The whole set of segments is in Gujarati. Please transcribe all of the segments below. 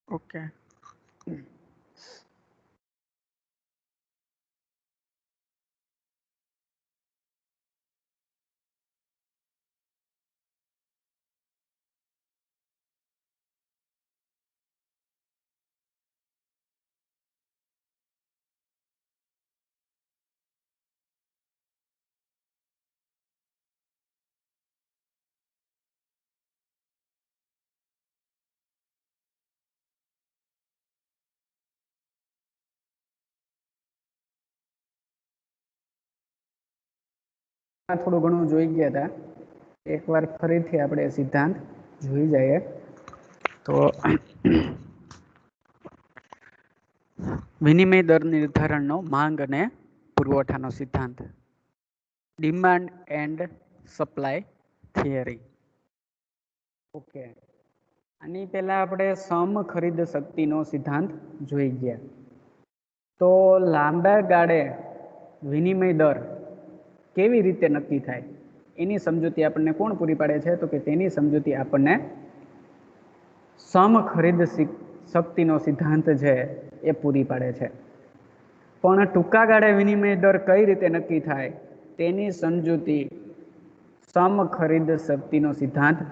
ઓકે. થોડું ઘણું જોઈ ગયા હતા, એકવાર ફરીથી આપણે સિદ્ધાંત જોઈ જઈએ તો વિનિમય દર નિર્ધારણનો માંગ અને પુરવઠાનો સિદ્ધાંત, demand and supply theory. Okay, આની પહેલા આપણે સમ ખરીદ શક્તિનો સિદ્ધાંત જોઈ ગયા. તો લાંબા ગાળે વિનિમય દર કેવી રીતે નક્કી થાય એની સમજૂતી આપણને કોણ પૂરી પાડે છે? તો કે તેની સમજૂતી આપણને સમ ખરીદ શક્તિનો સિદ્ધાંત છે એ પૂરી પાડે છે. પણ ટૂંકા ગાળે વિનિમય દર કઈ રીતે નક્કી થાય તેની સમજૂતી સમ ખરીદ શક્તિનો સિદ્ધાંત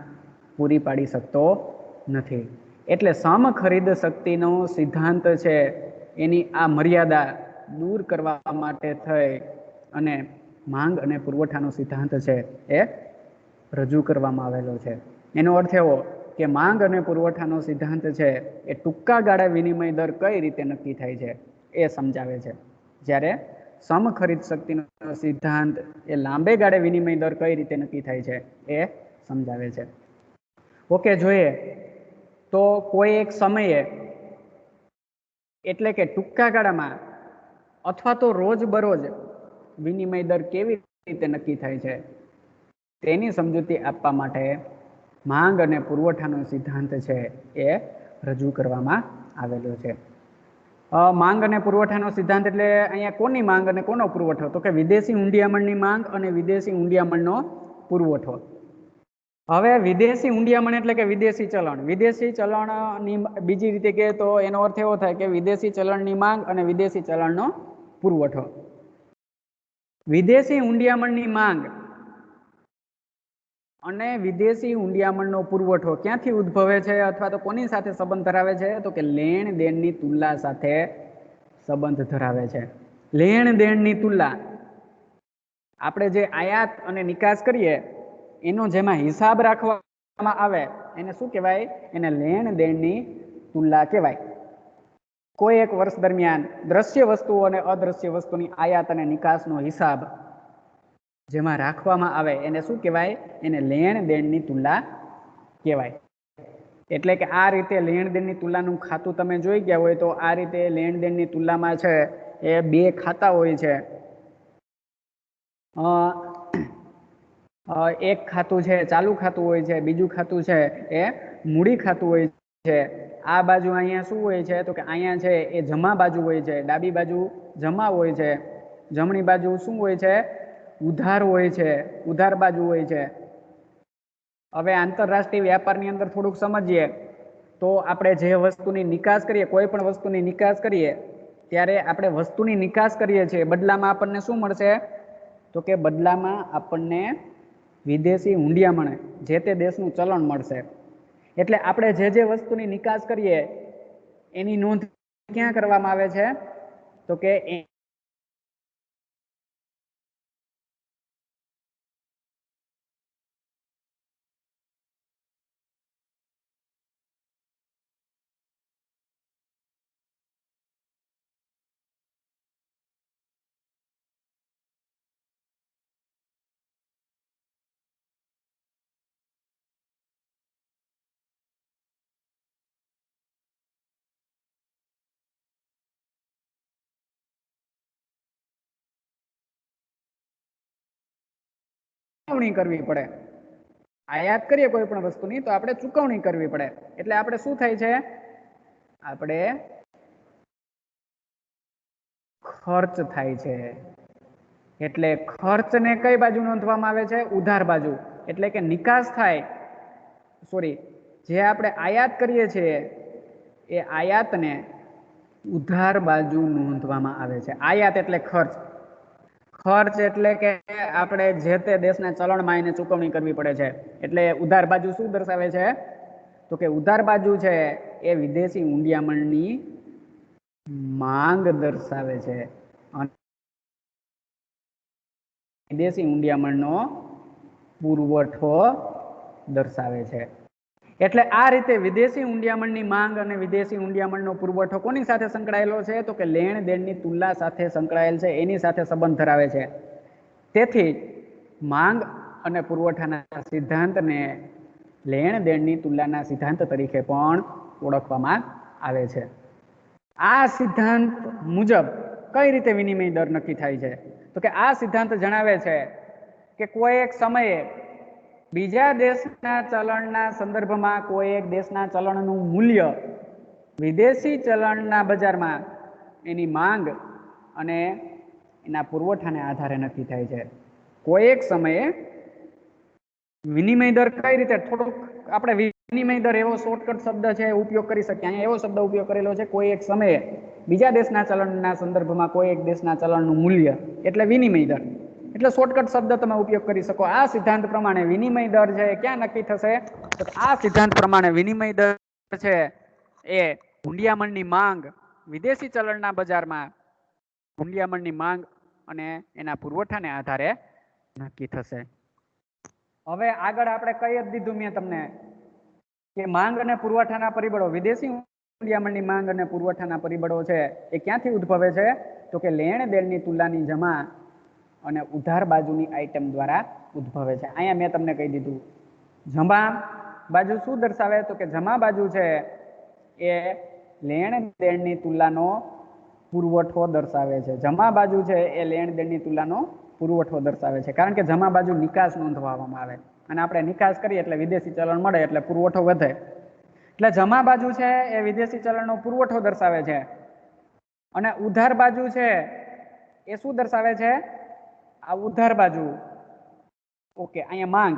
પૂરી પાડી શકતો નથી. એટલે સમ ખરીદ શક્તિનો સિદ્ધાંત છે એની આ મર્યાદા દૂર કરવા માટે થઈ અને માંગ અને પુરવઠાનો સિદ્ધાંત છે એ રજૂ કરવામાં આવેલો છે. એનો અર્થ એવો કે માંગ અને પુરવઠાનો સિદ્ધાંત છે એ ટૂંકા ગાળે વિનિમય દર કઈ રીતે નક્કી થાય છે એ સમજાવે છે, જ્યારે સમ ખરીદ શક્તિનો સિદ્ધાંત એ લાંબે ગાળે વિનિમય દર કઈ રીતે નક્કી થાય છે એ સમજાવે છે. ઓકે, જોઈએ તો કોઈ એક સમયે એટલે કે ટૂંકા ગાળામાં અથવા તો રોજબરોજ વિનિમય દર કેવી રીતે નક્કી થાય છે તેની સમજૂતી આપવા માટે માંગ અને પુરવઠાનો સિદ્ધાંત છે એ રજૂ કરવામાં આવેલો છે. માંગ અને પુરવઠાનો સિદ્ધાંત એટલે અહીંયા કોની માંગ અને કોનો પુરવઠો? તો કે વિદેશી ઊંડિયામણની માંગ અને વિદેશી ઊંડિયામણનો પુરવઠો. હવે વિદેશી ઊંડિયામણ એટલે કે વિદેશી ચલણ. વિદેશી ચલણની બીજી રીતે કહે તો એનો અર્થ એવો થાય કે વિદેશી ચલણની માંગ અને વિદેશી ચલણનો પુરવઠો. વિદેશી ઊંડિયામણની માંગ અને વિદેશી ઊંડિયામણનો પુરવઠો ક્યાંથી ઉદ્ભવે છે અથવા તો કોની સાથે સંબંધ ધરાવે છે? તો કે લેણ દેણની તુલના સાથે સંબંધ ધરાવે છે. લેણ દેણની તુલના, આપણે જે આયાત અને નિકાસ કરીએ એનો જેમાં હિસાબ રાખવામાં આવે એને શું કહેવાય? એને લેણ દેણની તુલના કહેવાય. કોઈ એક વર્ષ દરમિયાન દ્રશ્ય વસ્તુઓ અને અદ્રશ્ય વસ્તુની આયાત અને નિકાસનો હિસાબ જેમાં રાખવામાં આવે એને શું કહેવાય? એને લેણ દેણની તુલના કહેવાય. એટલે કે આ રીતે લેણ દેણની તુલનાનું ખાતું તમે જોઈ ગયા હોય તો આ રીતે લેણ દેણની તુલનામાં છે એ બે ખાતા હોય છે. એક ખાતું છે ચાલુ ખાતું હોય છે, બીજું ખાતું છે એ મૂડી ખાતું હોય છે. આ બાજુ અહીંયા શું હોય છે? તો કે અહીંયા છે એ જમા બાજુ હોય છે, ડાબી બાજુ જમા હોય છે, જમણી બાજુ શું હોય છે? ઉધાર હોય છે, ઉધાર બાજુ હોય છે. હવે આંતરરાષ્ટ્રીય વ્યાપારની અંદર થોડુંક સમજીએ તો આપણે જે વસ્તુની નિકાસ કરીએ, કોઈ પણ વસ્તુની નિકાસ કરીએ ત્યારે આપણે વસ્તુની નિકાસ કરીએ છીએ, બદલામાં આપણને શું મળશે? તો કે બદલામાં આપણને વિદેશી ઊંડિયામણ જે તે દેશનું ચલણ મળશે. એટલે આપણે જે વસ્તુની નિકાસ કરીએ એની નોંધ ક્યાં કરવામાં આવે છે? તો કે ચૂકવણી કરવી પડે. આયાત કરીએ કોઈ પણ વસ્તુની તો આપણે ચૂકવણી કરવી પડે. એટલે આપણે શું થાય છે? આપણે ખર્ચ થાય છે. એટલે ખર્ચને કઈ બાજુ નોંધવામાં આવે છે? ઉધાર બાજુ. એટલે કે નિકાસ થાય, સોરી, જે આપણે આયાત કરીએ છીએ એ આયાતને ઉધાર બાજુ નોંધવામાં આવે છે। આયાત એટલે ખર્ચ, ખર્ચ એટલે કે આપણે જે તે દેશના ચલણમાં એને ચૂકવણી કરવી પડે છે। એટલે ઉધાર બાજુ શું દર્શાવે છે? તો કે ઉધાર બાજુ છે એ વિદેશી ઊંડિયામણની માંગ દર્શાવે છે, વિદેશી ઊંડિયામણનો પુરવઠો દર્શાવે છે। એટલે આ રીતે વિદેશી ઊંડિયામણની માંગ અને વિદેશી ઊંડિયામણનો પુરવઠો કોની સાથે સંકળાયેલો છે? તો કે લેણ દેણની તુલના સાથે સંકળાયેલ છે, એની સાથે સંબંધ ધરાવે છે। તેથી માંગ અને પુરવઠાના સિદ્ધાંતને લેણ દેણની તુલનાના સિદ્ધાંત તરીકે પણ ઓળખવામાં આવે છે। આ સિદ્ધાંત મુજબ કઈ રીતે વિનિમય દર નક્કી થાય છે? તો કે આ સિદ્ધાંત જણાવે છે કે કોઈ એક સમયે બીજા દેશના ચલણના સંદર્ભમાં કોઈ એક દેશના ચલણનું મૂલ્ય વિદેશી ચલણના બજારમાં એની માંગ અને એના પુરવઠાને આધારે નક્કી થાય છે। કોઈ એક સમયે વિનિમય દર કઈ રીતે, થોડોક આપણે વિનિમય દર એવો શોર્ટકટ શબ્દ છે ઉપયોગ કરી શકીએ। અહીંયા એવો શબ્દ ઉપયોગ કરેલો છે, કોઈ એક સમયે બીજા દેશના ચલણના સંદર્ભમાં કોઈ એક દેશના ચલણનું મૂલ્ય એટલે વિનિમય દર, એટલે શોર્ટકટ શબ્દ તમે ઉપયોગ કરી શકો। આ સિદ્ધાંત પ્રમાણે વિનિમય દર છે ક્યાં નક્કી થશે? તો આ સિદ્ધાંત પ્રમાણે વિનિમય દર છે એ ઊંડિયામણની માંગ વિદેશી ચલણના બજારમાં ઊંડિયામણની માંગ અને એના પુરવઠાને આધારે નક્કી થશે। હવે આગળ આપણે કહી જ દીધું મેં તમને કે માંગ અને પુરવઠાના પરિબળો, વિદેશી ઊંડિયામણની માંગ અને પુરવઠાના પરિબળો છે એ ક્યાંથી ઉદ્ભવે છે? તો કે લેણ દેણની તુલનાની જમા અને ઉધાર બાજુની આઈટમ દ્વારા ઉદ્ભવે છે। અહીંયા મેં તમને કહી દીધું, જમા બાજુ શું દર્શાવે? તો કે જમા બાજુ છે એ લેણ દેણની તુલનાનો પુરવઠો દર્શાવે છે। જમા બાજુ છે એ લેણ દેણની તુલનાનો પુરવઠો દર્શાવે છે, કારણ કે જમા બાજુ નિકાસ નોંધવામાં આવે અને આપણે નિકાસ કરીએ એટલે વિદેશી ચલણ મળે એટલે પુરવઠો વધે, એટલે જમા બાજુ છે એ વિદેશી ચલણનો પુરવઠો દર્શાવે છે। અને ઉધાર બાજુ છે એ શું દર્શાવે છે? આ ઉધાર બાજુ, ઓકે, અહીંયા માંગ,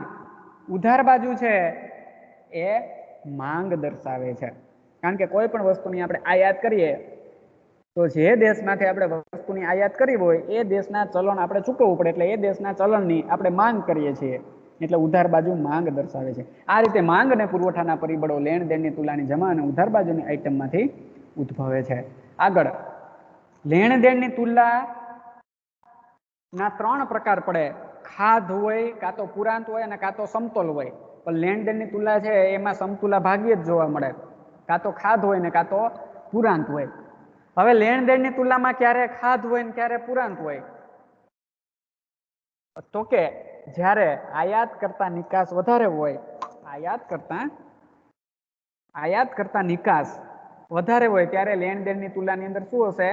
ઉધાર બાજુ છે એ માંગ દર્શાવે છે, કારણ કે કોઈ પણ વસ્તુની આપણે આયાત કરીએ તો જે દેશમાંથી આપણે વસ્તુની આયાત કરી હોય એ દેશના ચલણ આપણે ચૂકવવું પડે, એટલે એ દેશના ચલણની આપણે માંગ કરીએ છીએ, એટલે ઉધાર બાજુ માંગ દર્શાવે છે। આ રીતે માંગ અને પુરવઠાના પરિબળો લેણ દેણની તુલનાની જમા અને ઉધાર બાજુની આઈટમમાંથી ઉદ્ભવે છે। આગળ લેણ દેણની તુલના ના 3 પ્રકાર પડે, ખાધ હોય, કાં તો પુરાંત હોય અને કાં તો સમતોલ હોય। પણ લેણ દેણની તુલના છે એમાં સમતુલા ભાગ્યે જ જોવા મળે, કાં તો ખાધ હોય ને કાં તો પુરાંત હોય। હવે લેણ દેણની તુલનામાં ક્યારે ખાધ હોય ને ક્યારે પુરાંત હોય? તો કે જ્યારે આયાત કરતા નિકાસ વધારે હોય, આયાત કરતા નિકાસ વધારે હોય ત્યારે લેણ દેણની તુલનાની અંદર શું હશે?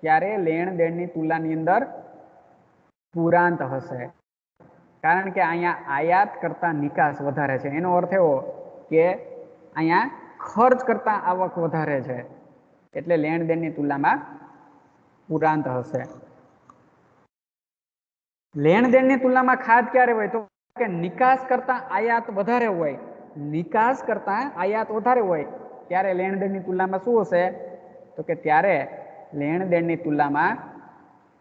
ત્યારે લેણ દેણની તુલનાની અંદર પુરાંત હશે, કારણ કે અહીંયા આયાત કરતા નિકાસ વધારે છે। એનો અર્થ એવો કે અહીંયા ખર્ચ કરતા આવક વધારે છે, એટલે લેણ દેણની તુલનામાં પુરાંત હશે। લેણ દેણની તુલનામાં ખાધ ક્યારે હોય? તો કે નિકાસ કરતા આયાત વધારે હોય, નિકાસ કરતા આયાત વધારે હોય ત્યારે લેણ દેણની તુલનામાં શું હશે? તો કે ત્યારે લેણ દેણની તુલનામાં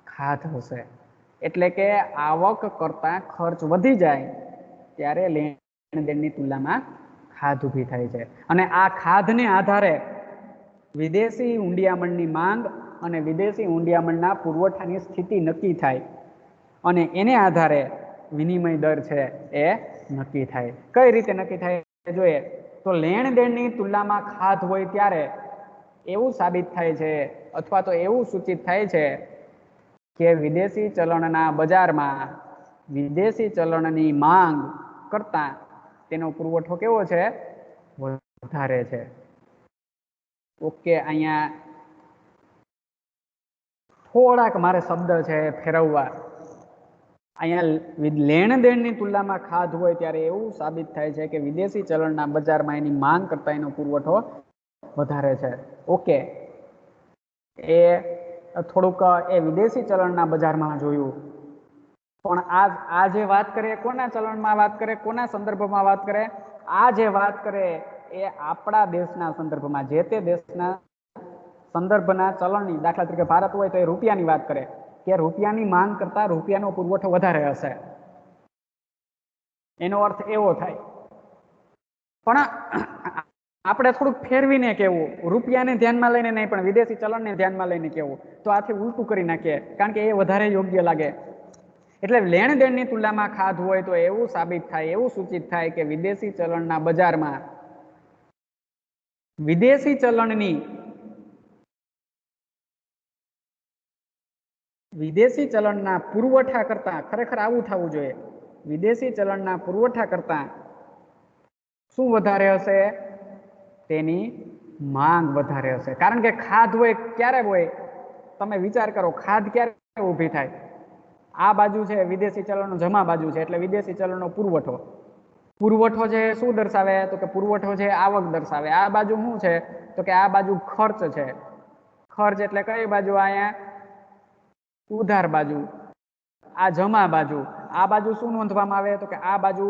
ખાધ હશે, એટલે કે આવક કરતા ખર્ચ વધી જાય ત્યારે લેણ દેણની તુલનામાં ખાધ ઊભી થાય છે। અને આ ખાધને આધારે વિદેશી ઊંડિયામણની માંગ અને વિદેશી ઊંડિયામણના પુરવઠાની સ્થિતિ નક્કી થાય અને એને આધારે વિનિમય દર છે એ નક્કી થાય। કઈ રીતે નક્કી થાય જોઈએ તો લેણ દેણની તુલનામાં ખાધ હોય ત્યારે એવું સાબિત થાય છે અથવા તો એવું સૂચિત થાય છે કે વિદેશી ચલણના બજારમાં વિદેશી ચલણની માંગ કરતા તેનો પુરવઠો કેવો છે? વધારે છે। ઓકે, અહીંયા થોડાક મારે શબ્દ છે ફેરવવા। અહીંયા લેણ દેણની તુલનામાં ખાધ હોય ત્યારે એવું સાબિત થાય છે કે વિદેશી ચલણના બજારમાં એની માંગ કરતા એનો પુરવઠો વધારે છે। ઓકે, એ થોડુંક એ વિદેશી ચલણના બજારમાં જોયું, પણ આ જે વાત કરે કોના ચલણમાં વાત કરે, કોના સંદર્ભમાં વાત કરે? આ જે વાત કરે એ આપણા દેશના સંદર્ભમાં જે તે દેશના સંદર્ભના ચલણની, દાખલા તરીકે ભારત હોય તો એ રૂપિયાની વાત કરે કે રૂપિયાની માંગ કરતા રૂપિયાનો પુરવઠો વધારે હશે, એનો અર્થ એવો થાય. પણ આપણે થોડુંક ફેરવીને કેવું, રૂપિયાને ધ્યાનમાં લઈને નહીં પણ વિદેશી ચલણને ધ્યાનમાં લઈને કેવું, તો આથી ઉલટું કરી નાખીએ, કારણ કે એ વધારે યોગ્ય લાગે. એટલે લેણ દેણની તુલનામાં ખાધ હોય તો એવું સાબિત થાય, એવું સૂચિત થાય કે વિદેશી ચલણના બજારમાં વિદેશી ચલણના પુરવઠા કરતા, ખરેખર આવું થવું જોઈએ, વિદેશી ચલણના પુરવઠા કરતા શું વધારે હશે? તેની માંગ વધારે હશે. કારણ કે ખાધ હોય ક્યારે હોય? તમે વિચાર કરો, ખાધ ક્યારે ઊભી થાય? આ બાજુ છે વિદેશી ચલણનો જમા બાજુ છે, એટલે વિદેશી ચલણનો પુરવઠો. પુરવઠો છે શું દર્શાવે? તો કે પુરવઠો છે આવક દર્શાવે. આ બાજુ શું છે? તો કે આ બાજુ ખર્ચ છે. ખર્ચ એટલે કઈ બાજુ? અહીંયા ઉધાર બાજુ, આ જમા બાજુ. આ બાજુ શું નોંધવામાં આવે? તો કે આ બાજુ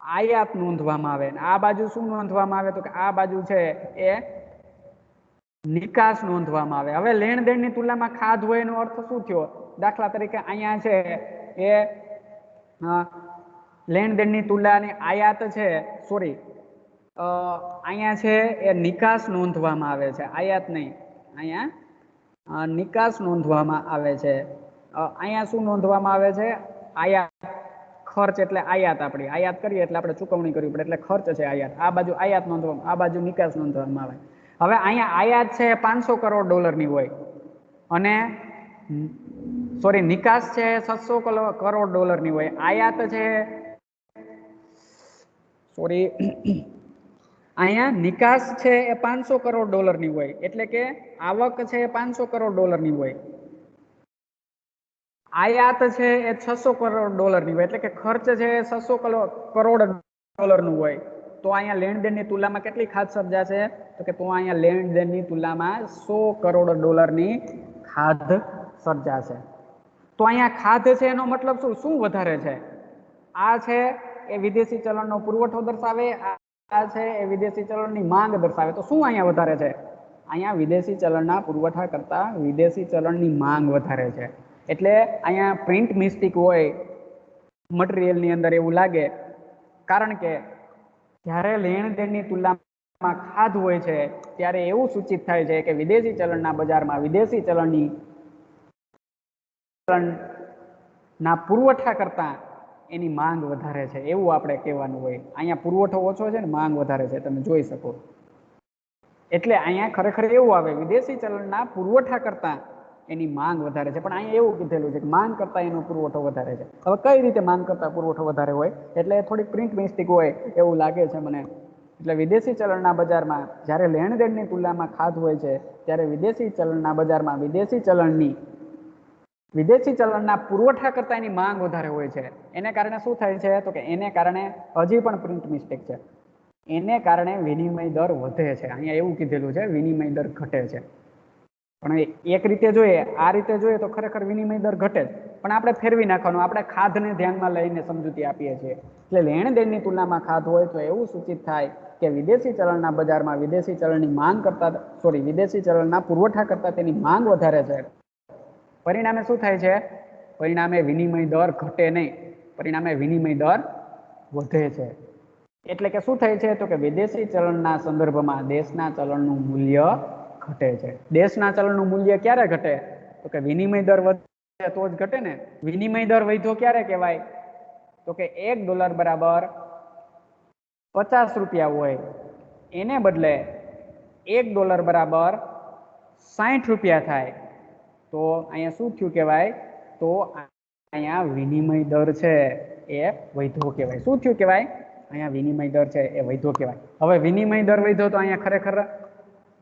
આયાત નોંધવામાં આવે. આ બાજુ શું નોંધવામાં આવે? તો કે આ બાજુ છે એ નિકાસ નોંધવામાં આવે. હવે લેણ દેણની તુલનામાં ખાધ હોય એનો અર્થ શું થયો? દાખલા તરીકે અહીંયા છે એ લેણ દેણની તુલનાની આયાત છે, સોરી અહીંયા છે એ નિકાસ નોંધવામાં આવે છે, આયાત નહીં, અહીંયા નિકાસ નોંધવામાં આવે છે. અહીંયા શું નોંધવામાં આવે છે? આયાત. ખર્ચ એટલે આયાત, આપણી આયાત કરીએ એટલે આપણે ચૂકવણી કરવી પડે, એટલે ખર્ચ છે આયાત. આ બાજુ આયાત નોંધવામાં, આ બાજુ નિકાસ નોંધવામાં આવે. હવે અહીંયા આયાત છે $500 કરોડની હોય અને સોરી નિકાસ છે $600 કરોડની હોય. આયાત છે સોરી અહીંયા નિકાસ છે એ $500 કરોડની હોય, એટલે કે આવક છે એ $500 કરોડની હોય. આયાત છે એ $600 કરોડની હોય, એટલે કે ખર્ચ છે એ $600 કરોડનું હોય. તો અહીંયા લેણ દેણની તુલનામાં કેટલી ખાધ સર્જાશે? તો કે તો અહીંયા લેણ દેણની તુલનામાં $100 કરોડની ખાધ સર્જાશે. તો અહીંયા ખાધ છે એનો મતલબ શું? શું વધારે છે? આ છે એ વિદેશી ચલણનો પુરવઠો દર્શાવે, આ છે એ વિદેશી ચલણની માંગ દર્શાવે. તો શું અહીંયા વધારે છે? અહીંયા વિદેશી ચલણના પુરવઠા કરતા વિદેશી ચલણની માંગ વધારે છે. એટલે અહીંયા પ્રિન્ટ મિસ્ટેક હોય મટીરિયલની અંદર એવું લાગે, કારણ કે જ્યારે લેણ દેણની તુલનામાં ખાધ હોય છે ત્યારે એવું સૂચિત થાય છે કે વિદેશી ચલણના બજારમાં વિદેશી ચલણના પુરવઠા કરતા એની માંગ વધારે છે, એવું આપણે કહેવાનું હોય. અહીંયા પુરવઠો ઓછો છે ને માંગ વધારે છે, તમે જોઈ શકો. એટલે અહીંયા ખરેખર એવું આવે, વિદેશી ચલણના પુરવઠા કરતા એની માંગ વધારે છે. પણ અહીંયા એવું કીધેલું છે કે માંગ કરતા એનો પુરવઠો વધારે છે. હવે કઈ રીતે માંગ કરતા પુરવઠો વધારે હોય? એટલે થોડીક પ્રિન્ટ મિસ્ટેક હોય એવું લાગે છે મને. એટલે વિદેશી ચલણના બજારમાં જ્યારે લેણ દેણની તુલનામાં ખાધ હોય છે ત્યારે વિદેશી ચલણના બજારમાં વિદેશી ચલણના પુરવઠા કરતા એની માંગ વધારે હોય છે. એને કારણે શું થાય છે? તો કે એને કારણે હજી પણ પ્રિન્ટ મિસ્ટેક છે, એને કારણે વિનિમય દર વધે છે. અહીંયા એવું કીધેલું છે વિનિમય દર ઘટે છે. પણ એક રીતે જોઈએ, આ રીતે જોઈએ તો ખરેખર વિનિમય દર ઘટે જ, પણ આપણે ફેરવી નાખવાનું. આપણે ખાધને ધ્યાનમાં લઈને સમજૂતી આપીએ છીએ. એટલે લેણ દેણની તુલનામાં ખાધ હોય તો એવું સૂચિત થાય કે વિદેશી ચલણના બજારમાં વિદેશી ચલણની માંગ કરતા વિદેશી ચલણના પુરવઠા કરતા તેની માંગ વધારે છે. પરિણામે શું થાય છે? પરિણામે વિનિમય દર ઘટે નહીં, પરિણામે વિનિમય દર વધે છે. એટલે કે શું થાય છે? તો કે વિદેશી ચલણના સંદર્ભમાં દેશના ચલણનું મૂલ્ય ઘટે છે. દેશના ચલણનું મૂલ્ય ક્યારે ઘટે? તો કે વિનિમય દર વધે તો જ ઘટે ને. વિનિમય દર વધ્યો ક્યારે કહેવાય? તો કે $1 બરાબર ₹50 હોય, એને બદલે $1 બરાબર ₹60 થાય, તો અહીંયા શું થયું કહેવાય? તો અહીંયા વિનિમય દર છે એ વધ્યો કહેવાય. શું થયું કહેવાય? અહીંયા વિનિમય દર છે એ વધ્યો કહેવાય. હવે વિનિમય દર વધ્યો તો અહીંયા ખરેખર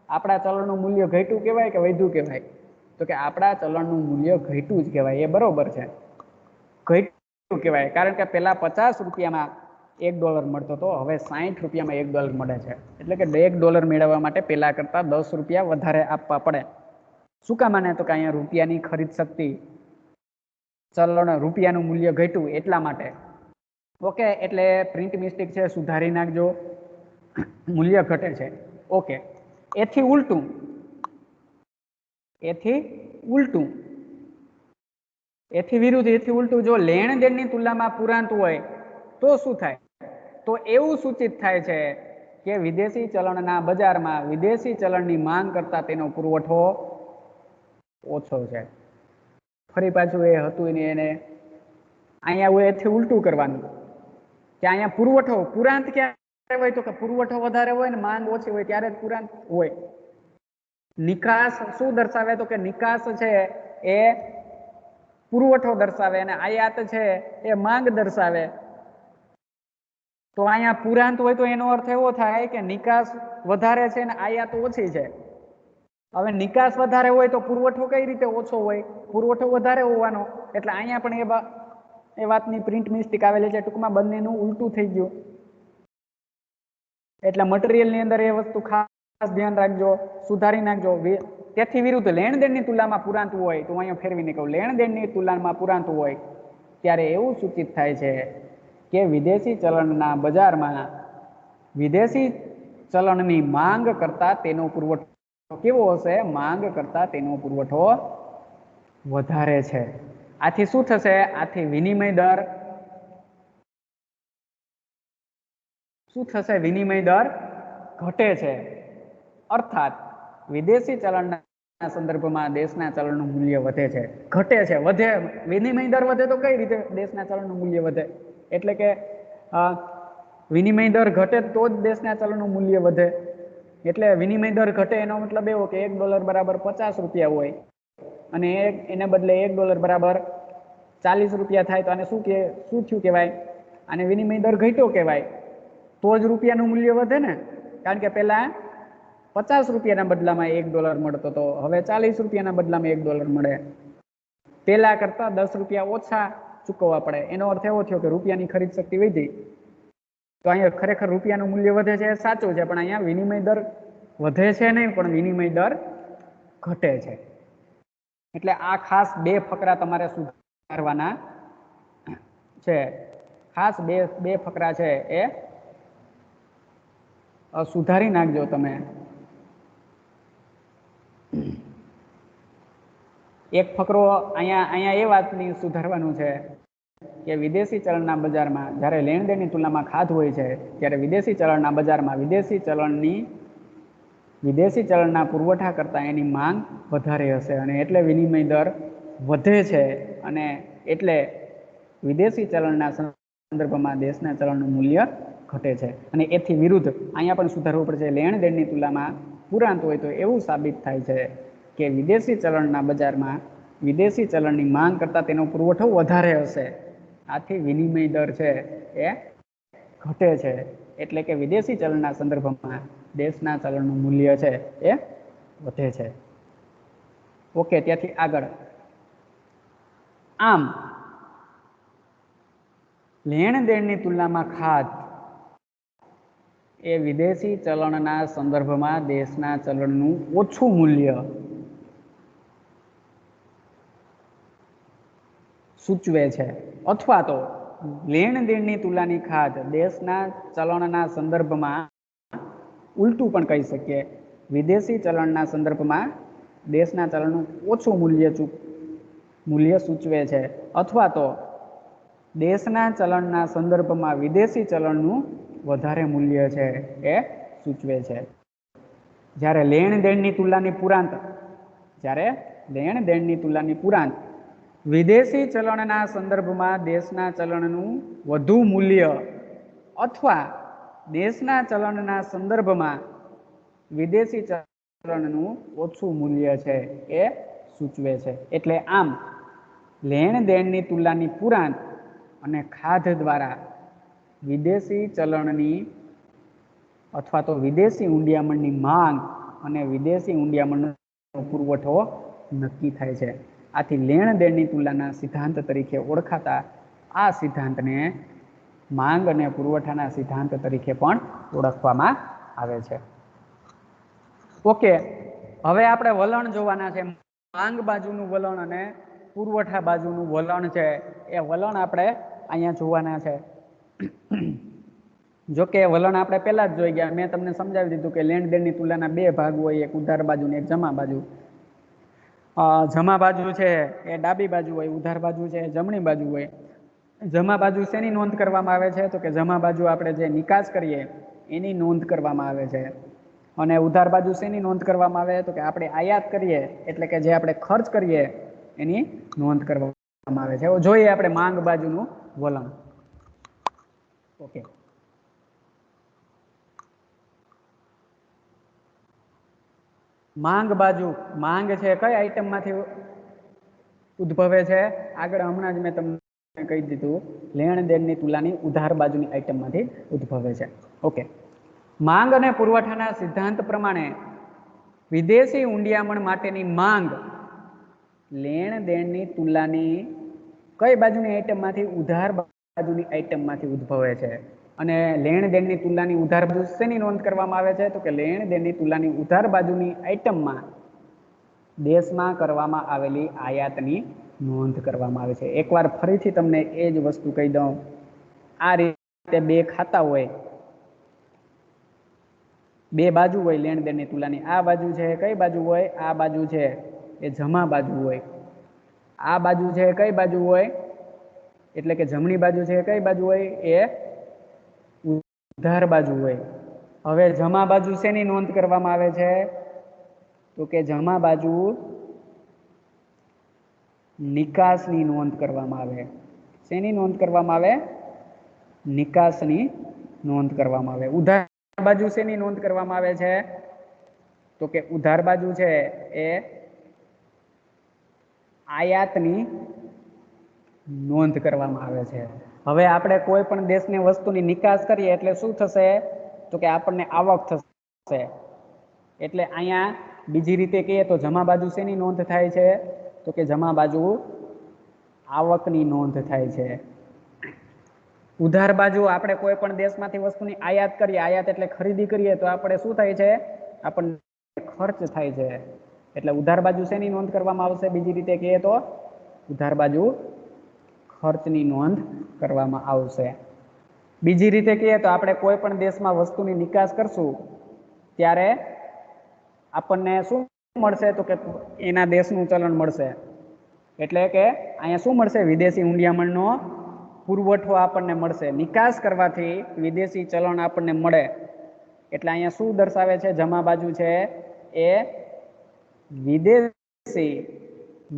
આપણા ચલણનું મૂલ્ય ઘટ્યું કહેવાય કે વધ્યું કહેવાય? તો કે આપણા ચલણનું મૂલ્ય ઘટ્યું જ કહેવાય. એ બરોબર છે, ઘટ્યું કહેવાય. કારણ કે પેલા $50 $1 મળતો હતો, હવે $60 $1 મળે છે. એટલે કે $1 મેળવવા માટે પેલા કરતા ₹10 વધારે આપવા પડે. શું કામ? માને તો કે અહીંયા રૂપિયાની ખરીદ શક્તિ, ચલણ રૂપિયાનું મૂલ્ય ઘટ્યું એટલા માટે. ઓકે, એટલે પ્રિન્ટ મિસ્ટેક છે, સુધારી નાખજો. મૂલ્ય ઘટે છે. ઓકે, એથી ઉલટું એથી વિરુદ્ધ એથી ઉલટું જો લેણ દેણની તુલનામાં પુરાંત હોય તો શું થાય? તો એવું સૂચિત થાય છે કે વિદેશી ચલણના બજારમાં વિદેશી ચલણની માંગ કરતા તેનો પુરવઠો ઓછો છે. ફરી પાછું એ હતું ને એને અહીંયા એથી ઉલટું કરવાનું કે અહીંયા પુરવઠો પુરાંત ક્યારે હોય તો કે પુરવઠો વધારે હોય ને માંગ ઓછી હોય ત્યારે જ પુરાંત હોય. નિકાસ શું દર્શાવે તો કે નિકાસ છે એ પુરવઠો દર્શાવે અને આયાત છે એ માંગ દર્શાવે. તો અહીંયા પુરાંત હોય તો એનો અર્થ એવો થાય કે નિકાસ વધારે છે ને આયાત ઓછી છે. હવે નિકાસ વધારે હોય તો પુરવઠો કઈ રીતે ઓછો હોય? પુરવઠો વધારે હોવાનો એટલે અહીંયા પણ એ વાતની પ્રિન્ટ મિસ્ટેક આવેલી છે. ટૂંકમાં બંનેનું ઉલટું થઈ ગયું. એટલે મટીરિયલની અંદર એ વસ્તુ ખાસ ધ્યાન રાખજો, સુધારી નાખજો. તેથી વિરુદ્ધ લેણ દેણની તુલનામાં પુરાંત હોય તો અહીંયા ફેરવીને કહું લેણ દેણની તુલનામાં પુરાંત હોય ત્યારે એવું સૂચિત થાય છે કે વિદેશી ચલણના બજારમાં વિદેશી ચલણની માંગ કરતા તેનો પુરવઠો કેવો હશે? માંગ કરતા તેનો પુરવઠો વધારે છે. આથી શું થશે? આથી વિનિમય દર શું થશે? વિનિમય દર ઘટે છે. અર્થાત વિદેશી ચલણના સંદર્ભમાં દેશના ચલણનું મૂલ્ય વધે છે. ઘટે છે, વધે. વિનિમય દર વધે તો કઈ રીતે દેશના ચલણનું મૂલ્ય વધે? એટલે કે વિનિમય દર ઘટે તો જ દેશના ચલણનું મૂલ્ય વધે. એટલે વિનિમય દર ઘટે એનો મતલબ એવો કે $1 બરાબર 50 રૂપિયા હોય અને એને બદલે $1 બરાબર 40 રૂપિયા થાય તો આને શું થયું કહેવાય? આને વિનિમય દર ઘટ્યો કહેવાય. તો જ રૂપિયાનું મૂલ્ય વધે ને. કારણ કે પેલા 50 રૂપિયાના બદલામાં $1 મળતો હતો, હવે 40 રૂપિયાના બદલામાં $1 મળે. પેલા કરતા 10 રૂપિયા ઓછા ચૂકવવા પડે. એનો અર્થ એવો થયો કે રૂપિયાની ખરીદ શક્તિ વધી. તો અહીંયા ખરેખર રૂપિયાનું મૂલ્ય વધે છે, સાચું છે, પણ અહીંયા વિનિમય દર વધે છે નહીં, પણ વિનિમય દર ઘટે છે. એટલે આ ખાસ બે ફકરા તમારે સુધારવાના છે. ખાસ બે ફકરા છે એ સુધારી નાખજો તમે. એક ફકરો અહીંયા એ વાતની સુધારવાનું છે કે વિદેશી ચલણના બજારમાં જ્યારે લેણ દેણની તુલનામાં ખાધ હોય છે ત્યારે વિદેશી ચલણના બજારમાં વિદેશી ચલણના પુરવઠા કરતાં એની માંગ વધારે હશે અને એટલે વિનિમય દર વધે છે અને એટલે વિદેશી ચલણના સંદર્ભમાં દેશના ચલણનું મૂલ્ય ઘટે છે. અને એથી વિરુદ્ધ અહીંયા પણ સુધારવું પડશે. લેણ દેણની તુલનામાં પુરાંત હોય તો એવું સાબિત થાય છે કે વિદેશી ચલણના બજારમાં વિદેશી ચલણની માંગ કરતાં તેનો પુરવઠો વધારે હશે. આથી વિનિમય દર છે એ ઘટે છે. એટલે કે વિદેશી ચલણના સંદર્ભમાં દેશના ચલણનું મૂલ્ય છે એ વધે છે. ઓકે, ત્યાંથી આગળ. આમ લેણ દેણની તુલનામાં ખાધ એ વિદેશી ચલણના સંદર્ભમાં દેશના ચલણનું ઓછું મૂલ્ય સૂચવે છે. અથવા તો લેણ દેણની તુલનાની ખાધ દેશના ચલણના સંદર્ભમાં ઉલટું પણ કહી શકીએ. વિદેશી ચલણના સંદર્ભમાં દેશના ચલણનું ઓછું મૂલ્ય સૂચવે છે. અથવા તો દેશના ચલણના સંદર્ભમાં વિદેશી ચલણનું વધારે મૂલ્ય છે એ સૂચવે છે. જ્યારે લેણ દેણની તુલનાની પુરાંત વિદેશી ચલણના સંદર્ભમાં દેશના ચલણનું વધુ મૂલ્ય અથવા દેશના ચલણના સંદર્ભમાં વિદેશી ચલણનું ઓછું મૂલ્ય છે એ સૂચવે છે. એટલે આમ લેણ દેણની તુલનાની પુરાંત અને ખાધ દ્વારા વિદેશી ચલણની અથવા તો વિદેશી ઊંડિયામણની માંગ અને વિદેશી ઊંડિયામણનો પુરવઠો નક્કી થાય છે. આથી લેણ દેણની તુલનાના સિદ્ધાંત તરીકે ઓળખાતા આ સિદ્ધાંતને માંગ અને પુરવઠાના સિદ્ધાંત તરીકે પણ ઓળખવામાં આવે છે. ઓકે, હવે આપણે વલણ જોવાના છે. માંગ બાજુનું વલણ અને પુરવઠા બાજુનું વલણ છે એ વલણ આપણે અહીંયા જોવાના છે. જો કે વલણ આપણે પહેલા જ જોઈ ગયા, મેં તમને સમજાવી દીધું કે લેણ દેણની તુલનાના બે ભાગ હોય, એક ઉધાર બાજુ ને એક જમા બાજુ. જમા બાજુ છે એ ડાબી બાજુ હોય, ઉધાર બાજુ છે એ જમણી બાજુ હોય. જમા બાજુ શેની નોંધ કરવામાં આવે છે? તો કે જમા બાજુ આપણે જે નિકાસ કરીએ એની નોંધ કરવામાં આવે છે. અને ઉધાર બાજુ શેની નોંધ કરવામાં આવે? તો કે આપણે આયાત કરીએ એટલે કે જે આપણે ખર્ચ કરીએ એની નોંધ કરવામાં આવે છે. જોઈએ આપણે માંગ બાજુનું વલણ. ઓકે, માંગ બાજુ, માંગ છે કઈ આઈટમ માંથી ઉદ્ભવે છે? આગળ હમણાં જ મેં તમને કહી દીધું, લેણ દેણની તુલનાની ઉધાર બાજુની આઈટમ માંથી ઉદ્ભવે છે. ઓકે, માંગ અને પુરવઠાના સિદ્ધાંત પ્રમાણે વિદેશી ઊંડિયામણ માટેની માંગ લેણ દેણની તુલનાની કઈ બાજુની આઈટમ માંથી? ઉધાર બાજુની આઈટમ માંથી ઉદ્ભવે છે. અને લેણ દેણની તુલનાની ઉધાર બાજુ શેની નોંધ કરવામાં આવે છે? તો કે લેણ દેણની તુલનાની ઉધાર બાજુની આઈટમમાં દેશમાં કરવામાં આવેલી આયાતની નોંધ કરવામાં આવે છે. એકવાર ફરીથી તમને એ જ વસ્તુ કહી દઉં, આ રીતે બે ખાતા હોય, બે બાજુ હોય લેણ દેણની તુલનાની. આ બાજુ છે કઈ બાજુ હોય? આ બાજુ છે એ જમા બાજુ હોય. આ બાજુ છે કઈ બાજુ હોય? એટલે કે જમણી બાજુ છે કઈ બાજુ હોય? એ ઉધાર બાજુ હોય. હવે જમા બાજુ શેની નોંધ કરવામાં આવે છે? તો કે જમા બાજુ નિકાસની નોંધ કરવામાં આવે. શેની નોંધ કરવામાં આવે? નિકાસની નોંધ કરવામાં આવે. ઉધાર બાજુ શેની નોંધ કરવામાં આવે છે? તો કે ઉધાર બાજુ છે એ આયાતની નોંધ કરવામાં આવે છે. હવે આપણે કોઈ પણ દેશની વસ્તુની નિકાસ કરીએ એટલે શું થશે? તો કે આપણને આવક થશે. એટલે અહીંયા બીજી રીતે કહીએ તો જમા બાજુ શેની નોંધ થાય છે? તો કે જમા બાજુ આવકની નોંધ થાય છે. ઉધાર બાજુ આપણે કોઈ પણ દેશમાંથી વસ્તુની આયાત કરીએ, આયાત એટલે ખરીદી કરીએ, તો આપણે શું થાય છે? આપણને ખર્ચ થાય છે. એટલે ઉધાર બાજુ શેની નોંધ કરવામાં આવશે? બીજી રીતે કહીએ તો ઉધાર બાજુ ખર્ચની નોંધ કરવામાં આવશે. બીજી રીતે કહીએ તો આપણે કોઈ પણ દેશમાં વસ્તુની નિકાસ કરશું ત્યારે આપણને શું મળશે? તો કે એના દેશનું ચલણ મળશે. એટલે કે અહીંયા શું મળશે? વિદેશી ઊંડિયામણનો પુરવઠો આપણને મળશે. નિકાસ કરવાથી વિદેશી ચલણ આપણને મળે. એટલે અહીંયા શું દર્શાવે છે? જમા બાજુ છે એ વિદેશી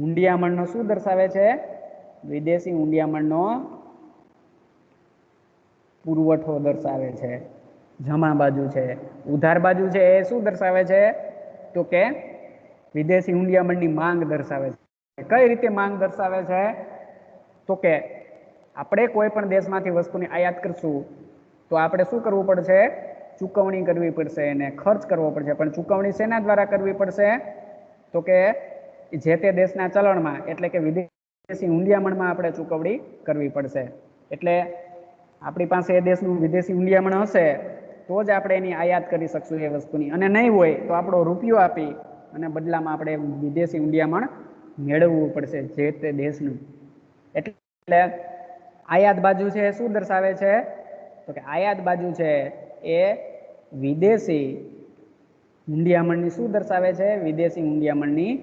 ઊંડિયામણનો શું દર્શાવે છે? વિદેશી ઊંડિયામણનો પુરવઠો દર્શાવે છે. જમા બાજુ છે. ઉધાર બાજુ છે એ શું દર્શાવે છે? તો કે વિદેશી ઊંડિયામણની માંગ દર્શાવે છે. કઈ રીતે માંગ દર્શાવે છે? તો કે આપણે કોઈ પણ દેશમાંથી વસ્તુની આયાત કરશું તો આપણે શું કરવું પડશે? ચૂકવણી કરવી પડશે અને ખર્ચ કરવો પડશે. પણ ચૂકવણી શેના દ્વારા કરવી પડશે? તો કે જે તે દેશના ચલણમાં, એટલે કે વિદેશી ઊંડિયામણમાં આપણે ચૂકવણી કરવી પડશે. એટલે આપણી પાસે એ દેશનું વિદેશી ઊંડિયામણ હશે તો જ આપણે એની આયાત કરી શકશું એ વસ્તુની. અને નહીં હોય તો આપણો રૂપિયો આપી અને બદલામાં આપણે વિદેશી ઊંડિયામણ મેળવવું પડશે જે તે દેશનું. એટલે આયાત બાજુ છે શું દર્શાવે છે? તો કે આયાત બાજુ છે એ વિદેશી ઊંડિયામણની શું દર્શાવે છે? વિદેશી ઊંડિયામણની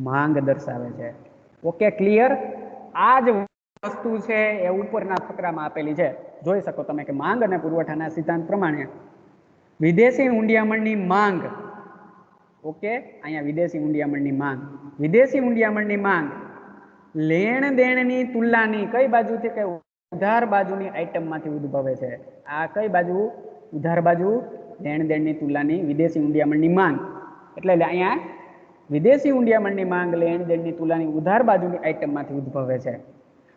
માંગ દર્શાવે છે. Okay, clear? આ જ વસ્તુ છે એ ઉપરના ફકરામાં આપેલી છે. જોઈ શકો તમે કે માંગ અને પુરવઠાના સિદ્ધાંત પ્રમાણે વિદેશી ઊંડિયામણની માંગ. ઓકે, અહીંયા વિદેશી ઊંડિયામણની માંગ, વિદેશી ઊંડિયામણની માંગ લેણ દેણની તુલનાની કઈ બાજુથી? કે ઉધાર બાજુની આઈટમમાંથી ઉદ્ભવે છે. આ કઈ બાજુ? ઉધાર બાજુ લેણ દેણની તુલનાની વિદેશી ઊંડિયામણની માંગ. એટલે અહીંયા વિદેશી ઊંડિયામણની માંગ લેણ દેણની તુલનાની ઉધાર બાજુની આઈટમમાંથી ઉદ્ભવે છે.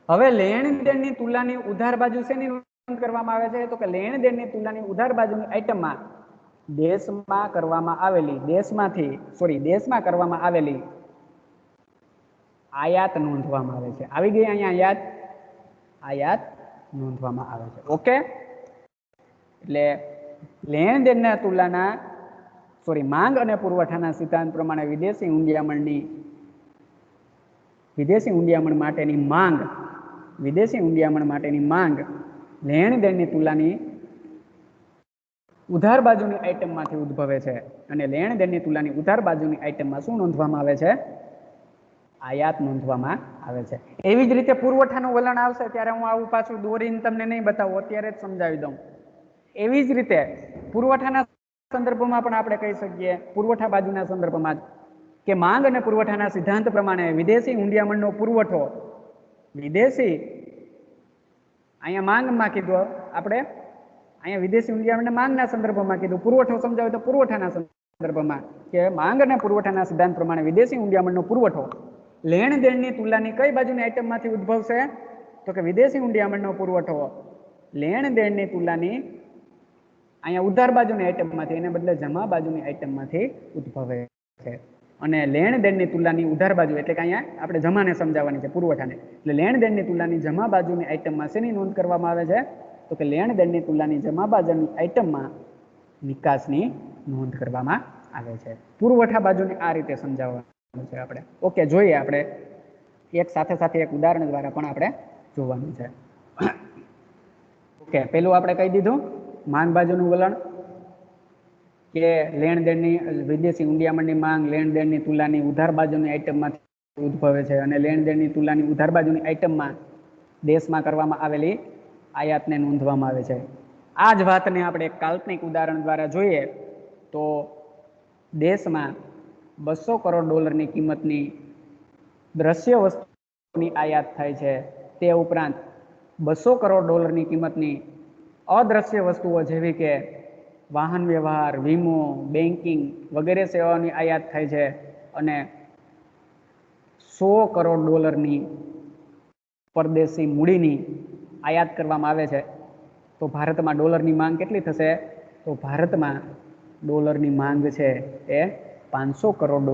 હવે લેણ દેણની તુલનાની ઉધાર બાજુ શેની નોંધ કરવામાં આવે છે? તો કે લેણ દેણની તુલનાની ઉધાર બાજુની આઈટમમાં દેશમાં કરવામાં આવેલી આયાત નોંધવામાં આવે છે. આવી ગઈ અહીંયા આયાત નોંધવામાં આવે છે. ઓકે, એટલે લેણ દેણના તુલનાના માંગ અને પુરવઠાના સિદ્ધાંત પ્રમાણે વિદેશી ઊંડિયામણ માટેની માંગ લેણ દેણની તુલાની ઉધાર બાજુની આઇટમમાંથી ઉદ્ભવે છે અને લેણ દેણની તુલાની ઉધાર બાજુની આઇટમમાં શું નોંધવામાં આવે છે? આયાત નોંધવામાં આવે છે. એવી જ રીતે પુરવઠાનું વલણ આવશે ત્યારે હું આવું પાછું દોરીને તમને નહીં બતાવું, અત્યારે જ સમજાવી દઉં. એવી જ રીતે પુરવઠાના સંદર્ભમાં પણ આપણે કહી શકીએ, પુરવઠા બાજુના સંદર્ભમાં કે માંગ અને પુરવઠાના સિદ્ધાંત પ્રમાણે વિદેશી ઊંડિયામણનો પુરવઠો, વિદેશી અહીંયા માંગમાં કીધું આપણે, અહીંયા વિદેશી ઊંડિયામણને માંગના સંદર્ભમાં કીધું, પુરવઠો સમજાવે તો પુરવઠાના સંદર્ભમાં કે માંગ અને પુરવઠાના સિદ્ધાંત પ્રમાણે વિદેશી ઊંડિયામણનો પુરવઠો લેણ દેણની તુલાની કઈ બાજુની આઇટમમાંથી ઉદ્ભવશે? તો કે વિદેશી ઊંડિયામણનો પુરવઠો લેણ દેણની તુલાની અહીંયા ઉધાર બાજુની આઇટમમાંથી, એને બદલે જમા બાજુની આઇટમમાંથી ઉદ્ભવે છે. અને લેણ દેણની તુલાની ઉધાર બાજુ એટલે કે અહીંયા આપણે જમાને સમજાવવાની છે, પુરવઠાને. એટલે લેણ દેણની તુલાની જમા બાજુની આઇટમમાં શેની નોંધ કરવામાં આવે છે? તો કે લેણ દેણની તુલાની જમા બાજુની આઇટમમાં નિકાસની નોંધ કરવામાં આવે છે. પુરવઠા બાજુની આ રીતે સમજાવવાનું છે આપણે. ઓકે, જોઈએ આપણે એક સાથે સાથે એક ઉદાહરણ દ્વારા પણ આપણે જોવાનું છે. ઓકે, પેલું આપણે કહી દીધું માંગ બાજુનું વલણ કે લેણ દેણની વિદેશી ઊંડિયામણની માંગ લેણ દેણની તુલાની ઉધાર બાજુની આઇટમમાંથી ઉદ્ભવે છે અને લેણ દેણની તુલાની ઉધાર બાજુની આઇટમમાં દેશમાં કરવામાં આવેલી આયાતને નોંધવામાં આવે છે. આ જ વાતને આપણે એક કાલ્પનિક ઉદાહરણ દ્વારા જોઈએ તો દેશમાં $200 કરોડ કિંમતની દ્રશ્ય વસ્તુની આયાત થાય છે. તે ઉપરાંત $200 કરોડ કિંમતની અદ્રશ્ય વસ્તુઓ જેવી કે વાહન વ્યવહાર, વીમો, બેન્કિંગ વગેરે સેવાઓની આયાત થાય છે અને $100 કરોડ પરદેશી મૂડીની આયાત કરવામાં આવે છે. તો ભારતમાં ડોલરની માંગ કેટલી થશે? તો ભારતમાં ડોલરની માંગ છે એ $500 કરોડ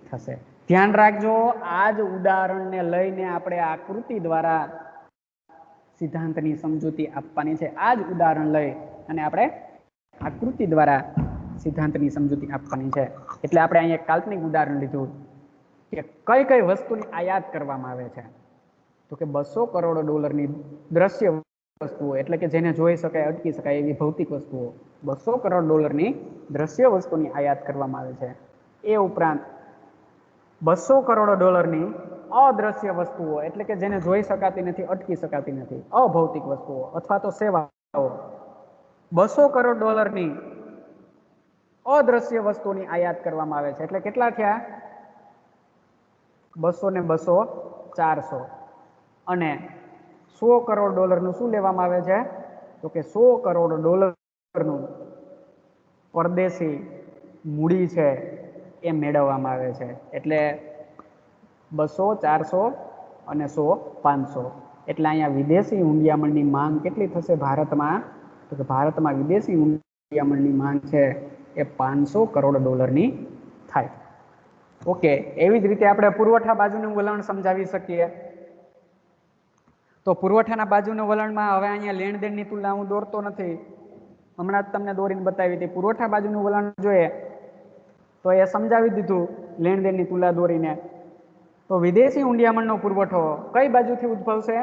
થશે. ધ્યાન રાખજો, આ જ ઉદાહરણને લઈને આપણે આકૃતિ દ્વારા સિદ્ધાંતની સમજૂતી આપવાની છે. આ જ ઉદાહરણ લઈ અને આપણે આકૃતિ દ્વારા સિદ્ધાંતની સમજૂતી આપવાની છે. એટલે આપણે અહીંયા એક કાલ્પનિક ઉદાહરણ લીધું કે કઈ કઈ વસ્તુની આયાત કરવામાં આવે છે. તો કે $200 કરોડ દ્રશ્ય વસ્તુઓ એટલે કે જેને જોઈ શકાય, અટકી શકાય એવી ભૌતિક વસ્તુઓ, $200 કરોડ દ્રશ્ય વસ્તુની આયાત કરવામાં આવે છે. એ ઉપરાંત $200 કરોડ અદ્રશ્ય વસ્તુઓ એટલે કે જેને જોઈ શકાતી નથી, અટકી શકાતી નથી, અભૌતિક વસ્તુઓ અથવા તો સેવાઓ, $200 કરોડ અદ્રશ્ય વસ્તુની આયાત કરવામાં આવે છે. એટલે કેટલા થયા? 200 ને 200 400. અને $100 કરોડ શું લેવામાં આવે છે? તો કે $100 કરોડ પરદેશી મૂડી છે એ મેળવવામાં આવે છે. એટલે 200, 400 અને 100, 500. એટલે અહીંયા વિદેશી ઊંડિયામણની માંગ કેટલી થશે ભારતમાં? તો કે ભારતમાં વિદેશી ઊંડિયામણની માંગ છે એ $500 કરોડ થાય. ઓકે, એવી જ રીતે આપણે પુરવઠા બાજુનું વલણ સમજાવી શકીએ. તો પુરવઠાના બાજુના વલણમાં હવે અહીંયા લેણ દેણની તુલના હું દોરતો નથી, હમણાં જ તમને દોરીને બતાવી હતી. પુરવઠા બાજુનું વલણ જોઈએ તો એ સમજાવી દીધું લેણ દેણની તુલા દોરીને. તો વિદેશી ઊંડિયામણનો પુરવઠો કઈ બાજુથી ઉદ્ભવશે?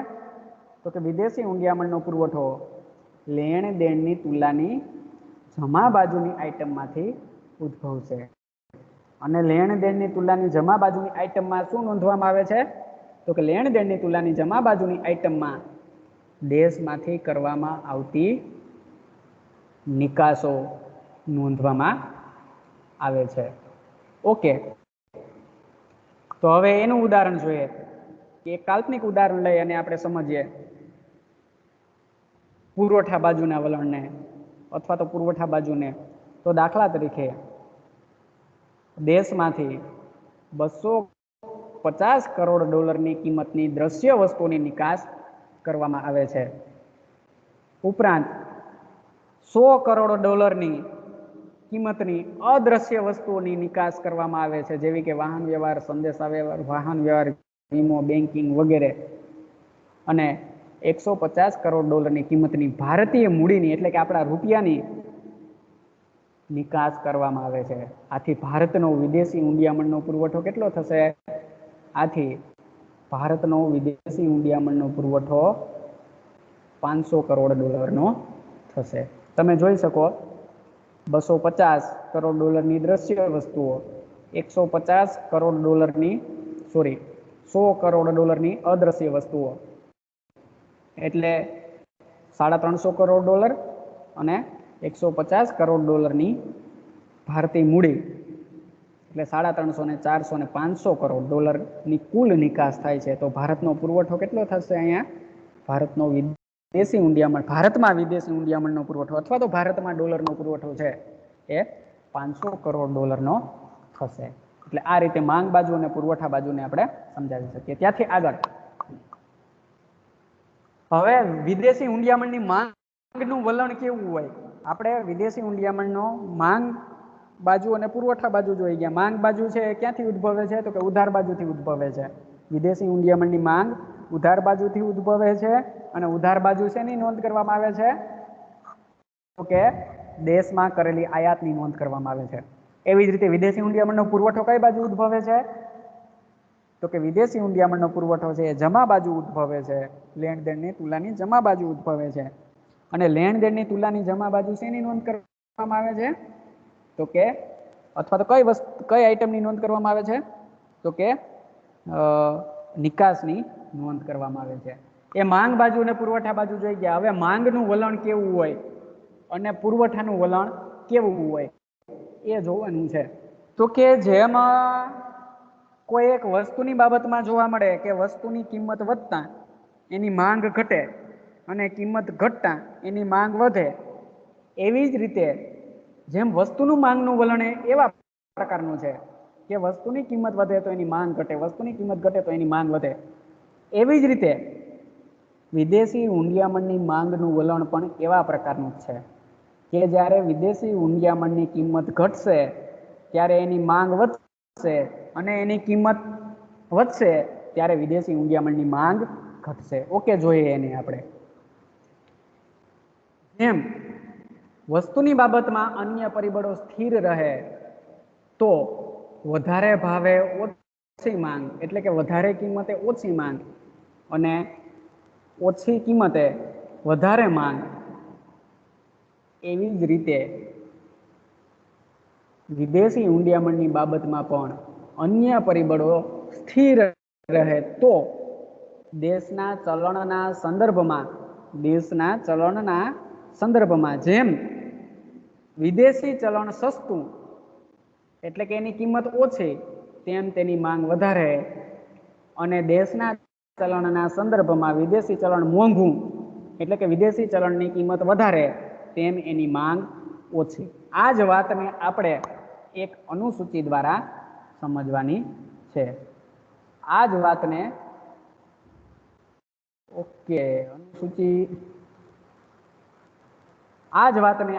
તો કે વિદેશી ઊંડિયામણનો પુરવઠો લેણ દેણની તુલાની જમા બાજુની આઇટમમાંથી ઉદ્ભવશે. અને લેણ દેણની તુલાની જમા બાજુની આઇટમમાં શું નોંધવામાં આવે છે? તો કે લેણ દેણની તુલાની જમા બાજુની આઇટમમાં દેશમાંથી કરવામાં આવતી નિકાસો નોંધવામાં આવે છે. ઓકે, તો હવે એનું ઉદાહરણ જોઈએ કે એક કાલ્પનિક ઉદાહરણ લઈ અને આપણે સમજીએ પુરવઠા બાજુના વલણને અથવા તો પુરવઠા બાજુને. તો દાખલા તરીકે દેશમાંથી $250 કરોડ કિંમતની દ્રશ્ય વસ્તુની નિકાસ કરવામાં આવે છે. ઉપરાંત $100 કરોડ કિંમતની અદ્રશ્ય વસ્તુઓની નિકાસ કરવામાં આવે છે, જેવી કે વાહન વ્યવહાર, સંદેશા વ્યવહાર, વાહન વ્યવહાર, વીમો, બેન્કિંગ વગેરે. અને $150 કરોડ કિંમતની ભારતીય મૂડીની એટલે કે આપણા રૂપિયાની નિકાસ કરવામાં આવે છે. આથી ભારતનો વિદેશી ઊંડિયામણનો પુરવઠો કેટલો થશે? આથી ભારતનો વિદેશી ઊંડિયામણનો પુરવઠો 500 કરોડ ડોલરનો થશે. તમે જોઈ શકો 250 કરોડ ડોલરની દ્રશ્ય વસ્તુઓ, 150 કરોડ ડોલરની 100 કરોડ ડોલરની અદ્રશ્ય વસ્તુઓ, એટલે 350 કરોડ ડોલર અને 150 કરોડ ડોલરની ભારતીય મૂડી, એટલે 350 ને 400 ને 500 કરોડ ડોલરની કુલ નિકાસ થાય છે. તો ભારતનો પુરવઠો કેટલો થશે? અહીંયા ભારતનો વિદેશી ઊંડિયામણ, ભારતમાં વિદેશી ઊંડિયામણનો પુરવઠો અથવા તો ભારતમાં ડોલરનો પુરવઠો છે એ 500 કરોડ ડોલરનો થશે. એટલે આ રીતે માંગ બાજુ અને પુરવઠા બાજુને આપણે સમજાવી શકીએ. ત્યાંથી આગળ હવે વિદેશી ઊંડિયામણની માંગનું વલણ કેવું હોય? આપણે વિદેશી ઊંડિયામણનો માંગ બાજુ અને પુરવઠા બાજુ જોઈ ગયા. માંગ બાજુ છે એ ક્યાંથી ઉદ્ભવે છે? તો કે ઉધાર બાજુથી ઉદ્ભવે છે. વિદેશી ઊંડિયામણની માંગ ઉધાર બાજુથી ઉદ્ભવે છે. અને ઉધાર બાજુ શેની નોંધ કરવામાં આવે છે? તો કે દેશમાં કરેલી આયાતની નોંધ કરવામાં આવે છે. એવી જ રીતે વિદેશી ઊંડિયામણનો પુરવઠો કઈ બાજુ ઉદ્ભવે છે? તો કે વિદેશી ઊંડિયામણનો પુરવઠો છે એ જમા બાજુ ઉદ્ભવે છે. લેણ દેણની તુલાની જમા બાજુ ઉદ્ભવે છે. અને લેણ દેણની તુલાની જમા બાજુ શેની નોંધ કરવામાં આવે છે? તો કે અથવા તો કઈ આઈટમની નોંધ કરવામાં આવે છે? તો કે નિકાસની નોંધ કરવામાં આવે છે. એ માંગ બાજુ અને પુરવઠા બાજુ જોઈ ગયા. હવે માંગનું વલણ કેવું હોય અને પુરવઠાનું વલણ કેવું હોય એ જોવાનું છે. તો કે જેમ કોઈ એક વસ્તુની બાબતમાં જોવા મળે કે વસ્તુની કિંમત વધતા એની માંગ ઘટે અને કિંમત ઘટતા એની માંગ વધે, એવી જ રીતે જેમ વસ્તુનું માંગનું વલણ એવા પ્રકારનું છે કે વસ્તુની કિંમત વધે તો એની માંગ ઘટે, વસ્તુની કિંમત ઘટે તો એની માંગ વધે. એવી જ રીતે વિદેશી ઊંડિયામણની માંગનું વલણ પણ એવા પ્રકારનું છે કે જ્યારે વિદેશી ઊંડિયામણની કિંમત ઘટશે ત્યારે એની માંગ વધશે અને એની કિંમત વધશે ત્યારે વિદેશી ઊંડિયામણની માંગ ઘટશે. ઓકે, જોઈએ એને આપણે. જેમ વસ્તુની બાબતમાં અન્ય પરિબળો સ્થિર રહે તો વધારે ભાવે ઓછી માંગ, એટલે કે વધારે કિંમતે ઓછી માંગ અને ઓછી કિંમતે વધારે માંગ, એવી જ રીતે વિદેશી ઊંડિયામણની બાબતમાં પણ અન્ય પરિબળો સ્થિર રહે તો દેશના ચલણના સંદર્ભમાં જેમ વિદેશી ચલણ સસ્તું એટલે કે એની કિંમત ઓછી તેમ તેની માંગ વધારે, અને દેશના ચલણના સંદર્ભમાં વિદેશી ચલણ મોંઘું એટલે કે વિદેશી ચલણની કિંમત વધારે તેમ એની માંગ ઓછી. આ જ વાતને આપણે એક અનુસૂચિ દ્વારા સમજવાની છે. આ જ વાતને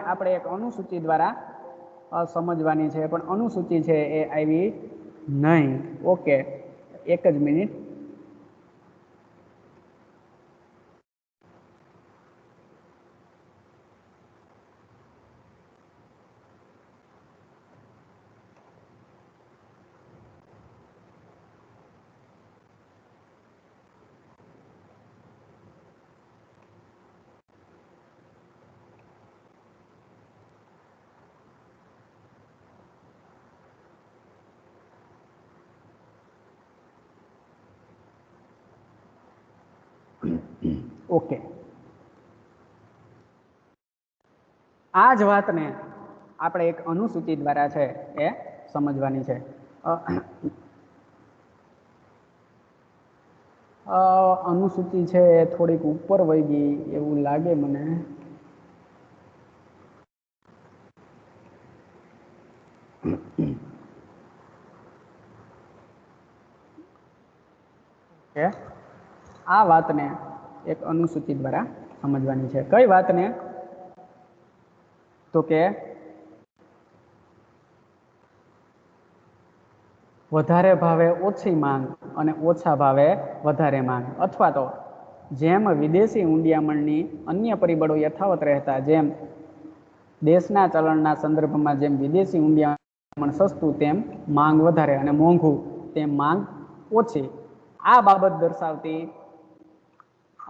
આપણે એક અનુસૂચિ દ્વારા સમજવાની છે, પણ અનુસૂચિ છે એ આવી નહીં. ઓકે, એક જ મિનિટ. ઓકે, આ જ વાતને આપણે એક અનુસૂચિ દ્વારા છે એ સમજવાની છે. અનુસૂચિ છે એ થોડીક ઉપર વહી ગઈ એવું લાગે મને. આ વાતને એક અનુસૂચિ દ્વારા સમજવાની છે. કઈ વાતને? તો કે વધારે ભાવે ઓછી માંગ અને ઓછા ભાવે વધારે માંગ, અથવા તો જેમ વિદેશી ઊંડિયામણની અન્ય પરિબળો યથાવત રહેતા, જેમ દેશના ચલણના સંદર્ભમાં જેમ વિદેશી ઊંડિયામણ સસ્તું તેમ માંગ વધારે અને મોંઘું તેમ માંગ ઓછી. આ બાબત દર્શાવતી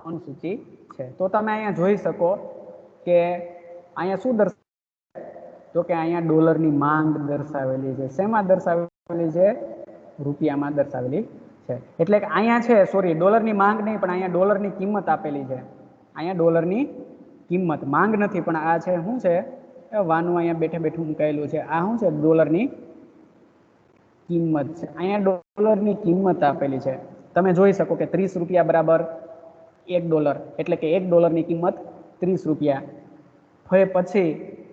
અનુસૂચિ છે। તો તમે અહીંયા જોઈ શકો કે અહીંયા શું તો કે અહીંયા ડોલરની માંગ દર્શાવેલી છે। શેમાં દર્શાવેલી છે? રૂપિયામાં દર્શાવેલી છે। એટલે કે અહીંયા છે, સોરી, ડોલરની માંગ નહીં, પણ અહીંયા ડોલરની કિંમત આપેલી છે। અહીંયા ડોલરની કિંમત, માંગ નથી, પણ આ છે શું છે? વાનું અહીંયા બેઠે બેઠું મુકાયેલું છે। આ શું છે? ડોલરની કિંમત છે। અહીંયા ડોલરની કિંમત આપેલી છે। તમે જોઈ શકો કે 30 રૂપિયા બરાબર $1, એટલે કે $1 કિંમત 30 રૂપિયા। હવે પછી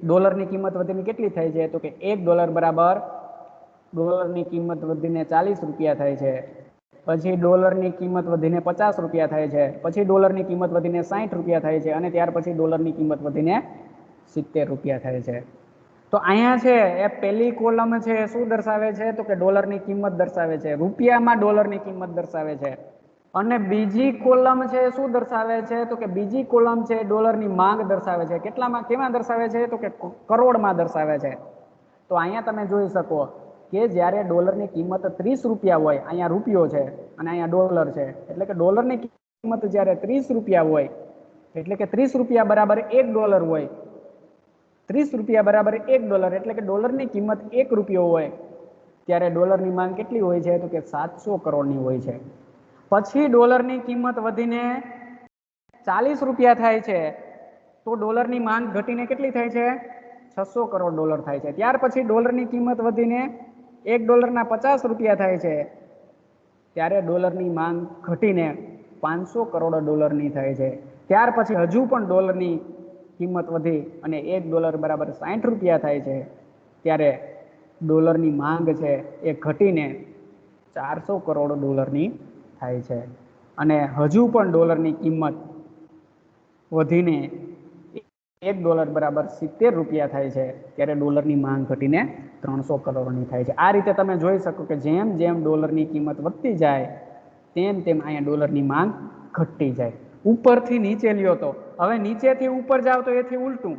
ડોલરની કિંમત વધીને કેટલી થાય છે? તો કે $1 બરાબર ડોલરની કિંમત વધીને 40 રૂપિયા થાય છે। પછી ડોલરની કિંમત વધીને 50 રૂપિયા થાય છે। પછી ડોલરની કિંમત વધીને 60 રૂપિયા થાય છે। અને ત્યાર પછી ડોલરની કિંમત વધીને 70 રૂપિયા થાય છે। તો અહીંયા છે એ પહેલી કોલમ છે શું દર્શાવે છે? તો કે ડોલરની કિંમત દર્શાવે છે, રૂપિયામાં ડોલરની કિંમત દર્શાવે છે। અને બીજી કોલમ છે શું દર્શાવે છે? તો કે બીજી કોલમ છે ડોલરની માંગ દર્શાવે છે। કેટલામાં, કેમાં દર્શાવે છે? તો કે કરોડમાં દર્શાવે છે। તો અહીંયા તમે જોઈ શકો કે જ્યારે ડોલરની કિંમત 30 રૂપિયા હોય, અહીંયા રૂપિયો છે અને અહીંયા ડોલર છે, એટલે કે ડોલરની કિંમત જ્યારે 30 રૂપિયા હોય, એટલે કે 30 રૂપિયા બરાબર $1 હોય, 30 રૂપિયા બરાબર $1, એટલે કે ડોલરની કિંમત ₹1 હોય, ત્યારે ડોલરની માંગ કેટલી હોય છે? તો કે 700 કરોડની હોય છે। પછી ડોલરની કિંમત વધીને 40 રૂપિયા થાય છે, તો ડોલરની માંગ ઘટીને કેટલી થાય છે? $600 કરોડ થાય છે। ત્યાર પછી ડોલરની કિંમત વધીને $1 50 રૂપિયા થાય છે, ત્યારે ડોલરની માંગ ઘટીને $500 કરોડ થાય છે। ત્યાર પછી હજુ પણ ડોલરની કિંમત વધી અને $1 બરાબર 60 રૂપિયા થાય છે, ત્યારે ડોલરની માંગ છે એ ઘટીને $400 કરોડ થાય છે। અને હજુ પણ ડોલરની કિંમત વધીને $1 બરાબર 70 રૂપિયા થાય છે, ત્યારે ડોલરની માંગ ઘટીને $300 કરોડની થાય છે। આ રીતે તમે જોઈ શકો કે જેમ જેમ ડોલરની કિંમત વધતી જાય તેમ તેમ અહીંયા ડોલરની માંગ ઘટતી જાય। ઉપરથી નીચે લ્યો તો, હવે નીચેથી ઉપર જાવ તો એથી ઉલટું,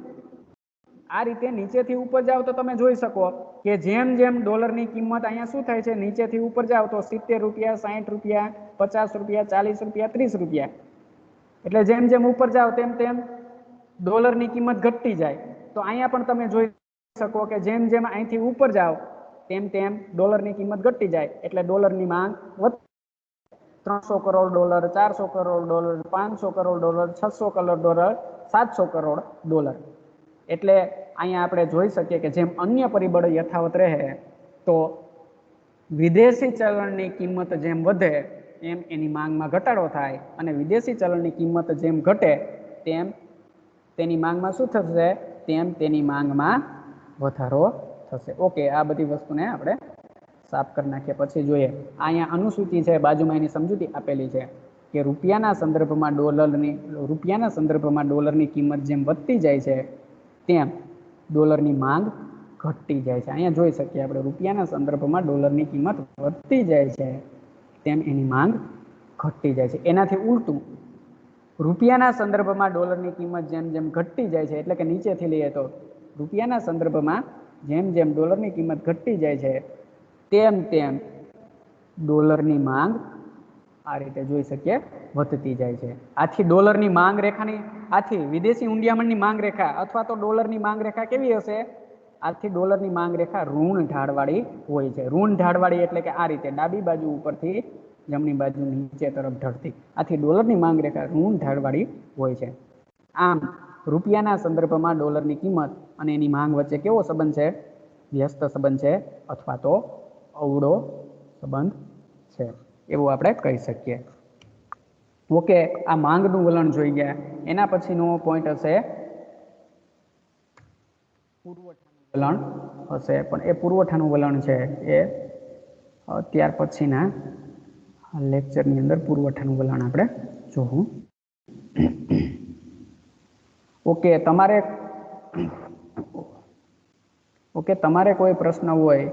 આ રીતે નીચેથી ઉપર જાવ તો તમે જોઈ શકો કે જેમ જેમ ડોલરની કિંમત અહીંયા શું થાય છે? નીચેથી ઉપર જાવ તો 70 રૂપિયા, 60 રૂપિયા, 50 રૂપિયા, 40 રૂપિયા, 30 રૂપિયા, એટલે જેમ જેમ ઉપર જાવ તેમ તેમ ડોલરની કિંમત ઘટતી જાય। તો અહીંયા પણ તમે જોઈ શકો કે જેમ જેમ અહીંથી ઉપર જાવ તેમ તેમ ડોલરની કિંમત ઘટતી જાય, એટલે ડોલરની માંગ વધતી, $300 કરોડ, $400 કરોડ, $500 કરોડ, $600 કરોડ, $700 કરોડ। એટલે અહીંયા આપણે જોઈ શકીએ કે જેમ અન્ય પરિબળો યથાવત રહે તો વિદેશી ચલણની કિંમત જેમ વધે એમ એની માંગમાં ઘટાડો થાય, અને વિદેશી ચલણની કિંમત જેમ ઘટે તેમ તેની માંગમાં શું થશે? તેમ તેની માંગમાં વધારો થશે। ઓકે, આ બધી વસ્તુને આપણે સાફ કરી નાખીએ પછી જોઈએ। અહીંયા અનુસૂચિ છે, બાજુમાં એની સમજૂતી આપેલી છે કે રૂપિયાના સંદર્ભમાં ડોલરની કિંમત જેમ વધતી જાય છે તેમ ડોલરની માંગ ઘટતી જાય છે। અહીંયા જોઈ શકીએ આપણે રૂપિયાના સંદર્ભમાં ડોલરની કિંમત વધતી જાય છે તેમ એની માંગ ઘટતી જાય છે। એનાથી ઉલટું, રૂપિયાના સંદર્ભમાં ડોલરની કિંમત જેમ જેમ ઘટતી જાય છે, એટલે કે નીચેથી લઈએ તો રૂપિયાના સંદર્ભમાં જેમ જેમ ડોલરની કિંમત ઘટતી જાય છે તેમ તેમ ડોલરની માંગ આ રીતે જોઈ શકીએ વધતી જાય છે। આથી ડોલરની માંગ રેખાની, આથી વિદેશી હુંડિયામણની માંગ રેખા અથવા તો ડોલરની માંગ રેખા કેવી હશે? આથી ડોલરની માંગ રેખા ઋણ ઢાળવાળી હોય છે। ઋણ ઢાળવાળી એટલે કે આ રીતે ડાબી બાજુ ઉપરથી જમણી બાજુ નીચે તરફ ઢળતી, આથી ડોલરની માંગ રેખા ઋણ ઢાળવાળી હોય છે। આમ રૂપિયાના સંદર્ભમાં ડોલરની કિંમત અને એની માંગ વચ્ચે કેવો સંબંધ છે? વ્યસ્ત સંબંધ છે અથવા તો અવળો સંબંધ છે, એવું આપણે કહી શકીએ। ઓકે, આ માંગનું વલણ જોઈ ગયા। એના પછીનો પોઈન્ટ હશે પુરવઠાનું વલણ હશે, પણ એ પુરવઠાનું વલણ છે એ ત્યાર પછીના લેક્ચરની અંદર પુરવઠાનું વલણ આપણે જોવું। ઓકે, તમારે કોઈ પ્રશ્ન હોય